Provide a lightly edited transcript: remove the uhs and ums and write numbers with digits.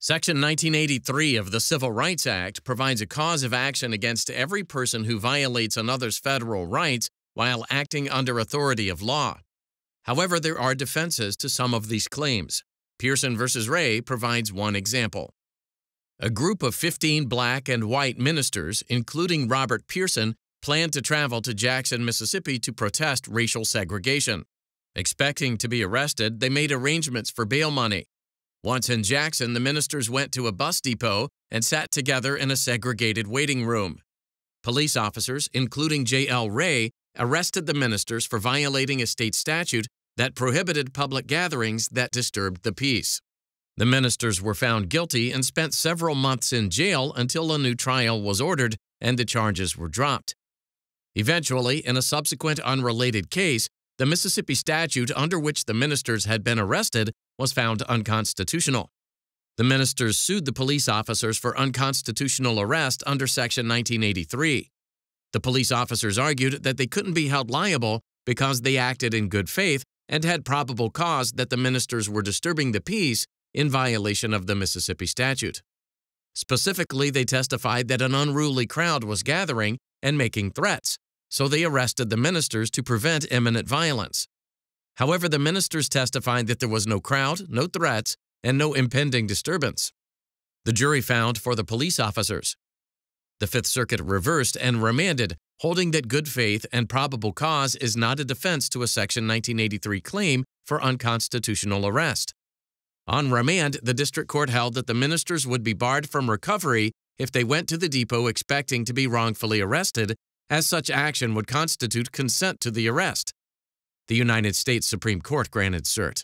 Section 1983 of the Civil Rights Act provides a cause of action against every person who violates another's federal rights while acting under authority of law. However, there are defenses to some of these claims. Pierson v. Ray provides one example. A group of 15 black and white ministers, including Robert Pierson, planned to travel to Jackson, Mississippi to protest racial segregation. Expecting to be arrested, they made arrangements for bail money. Once in Jackson, the ministers went to a bus depot and sat together in a segregated waiting room. Police officers, including J.L. Ray, arrested the ministers for violating a state statute that prohibited public gatherings that disturbed the peace. The ministers were found guilty and spent several months in jail until a new trial was ordered and the charges were dropped. Eventually, in a subsequent unrelated case, the Mississippi statute under which the ministers had been arrested was found unconstitutional. The ministers sued the police officers for unconstitutional arrest under Section 1983. The police officers argued that they couldn't be held liable because they acted in good faith and had probable cause that the ministers were disturbing the peace in violation of the Mississippi statute. Specifically, they testified that an unruly crowd was gathering and making threats, so they arrested the ministers to prevent imminent violence. However, the ministers testified that there was no crowd, no threats, and no impending disturbance. The jury found for the police officers. The Fifth Circuit reversed and remanded, holding that good faith and probable cause is not a defense to a Section 1983 claim for unconstitutional arrest. On remand, the district court held that the ministers would be barred from recovery if they went to the depot expecting to be wrongfully arrested, as such action would constitute consent to the arrest. The United States Supreme Court granted cert.